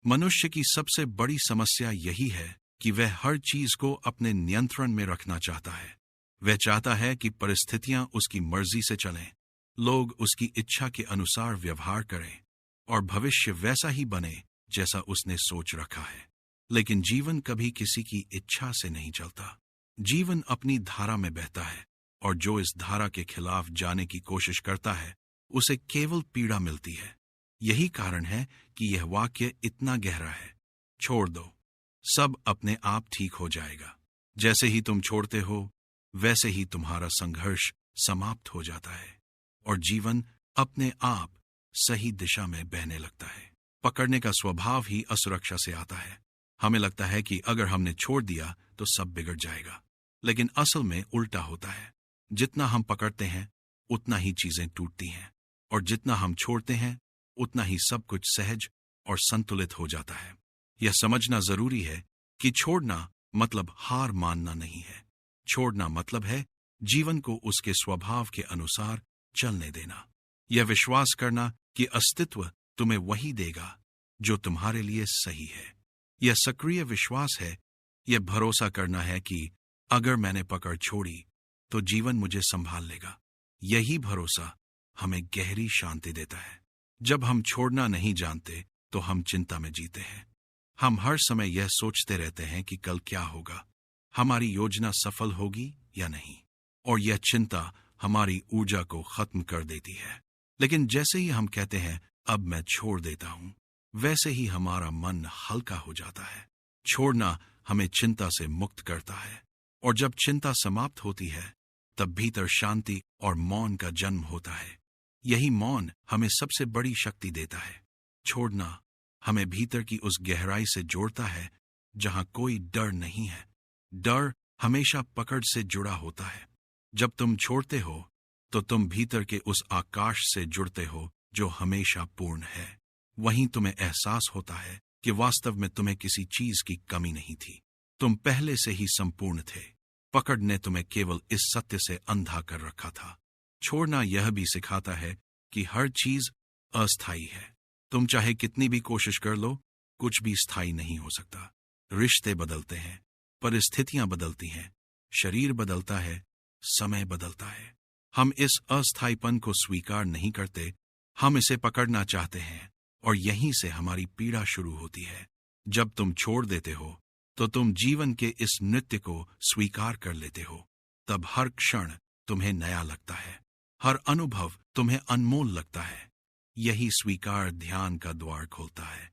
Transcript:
मनुष्य की सबसे बड़ी समस्या यही है कि वह हर चीज को अपने नियंत्रण में रखना चाहता है। वह चाहता है कि परिस्थितियां उसकी मर्जी से चलें, लोग उसकी इच्छा के अनुसार व्यवहार करें और भविष्य वैसा ही बने जैसा उसने सोच रखा है। लेकिन जीवन कभी किसी की इच्छा से नहीं चलता। जीवन अपनी धारा में बहता है और जो इस धारा के खिलाफ जाने की कोशिश करता है उसे केवल पीड़ा मिलती है। यही कारण है कि यह वाक्य इतना गहरा है। छोड़ दो, सब अपने आप ठीक हो जाएगा। जैसे ही तुम छोड़ते हो वैसे ही तुम्हारा संघर्ष समाप्त हो जाता है और जीवन अपने आप सही दिशा में बहने लगता है। पकड़ने का स्वभाव ही असुरक्षा से आता है। हमें लगता है कि अगर हमने छोड़ दिया तो सब बिगड़ जाएगा, लेकिन असल में उल्टा होता है। जितना हम पकड़ते हैं उतना ही चीजें टूटती हैं और जितना हम छोड़ते हैं उतना ही सब कुछ सहज और संतुलित हो जाता है। यह समझना जरूरी है कि छोड़ना मतलब हार मानना नहीं है। छोड़ना मतलब है जीवन को उसके स्वभाव के अनुसार चलने देना। यह विश्वास करना कि अस्तित्व तुम्हें वही देगा जो तुम्हारे लिए सही है। यह सक्रिय विश्वास है। यह भरोसा करना है कि अगर मैंने पकड़ छोड़ी तो जीवन मुझे संभाल लेगा। यही भरोसा हमें गहरी शांति देता है। जब हम छोड़ना नहीं जानते तो हम चिंता में जीते हैं। हम हर समय यह सोचते रहते हैं कि कल क्या होगा, हमारी योजना सफल होगी या नहीं, और यह चिंता हमारी ऊर्जा को खत्म कर देती है। लेकिन जैसे ही हम कहते हैं अब मैं छोड़ देता हूं, वैसे ही हमारा मन हल्का हो जाता है। छोड़ना हमें चिंता से मुक्त करता है और जब चिंता समाप्त होती है तब भीतर शांति और मौन का जन्म होता है। यही मौन हमें सबसे बड़ी शक्ति देता है। छोड़ना हमें भीतर की उस गहराई से जोड़ता है जहां कोई डर नहीं है। डर हमेशा पकड़ से जुड़ा होता है। जब तुम छोड़ते हो तो तुम भीतर के उस आकाश से जुड़ते हो जो हमेशा पूर्ण है। वहीं तुम्हें एहसास होता है कि वास्तव में तुम्हें किसी चीज की कमी नहीं थी। तुम पहले से ही संपूर्ण थे। पकड़ ने तुम्हें केवल इस सत्य से अंधा कर रखा था। छोड़ना यह भी सिखाता है कि हर चीज अस्थायी है। तुम चाहे कितनी भी कोशिश कर लो, कुछ भी स्थायी नहीं हो सकता। रिश्ते बदलते हैं, परिस्थितियां बदलती हैं, शरीर बदलता है, समय बदलता है। हम इस अस्थायीपन को स्वीकार नहीं करते, हम इसे पकड़ना चाहते हैं और यहीं से हमारी पीड़ा शुरू होती है। जब तुम छोड़ देते हो तो तुम जीवन के इस नृत्य को स्वीकार कर लेते हो। तब हर क्षण तुम्हें नया लगता है, हर अनुभव तुम्हें अनमोल लगता है। यही स्वीकार ध्यान का द्वार खोलता है।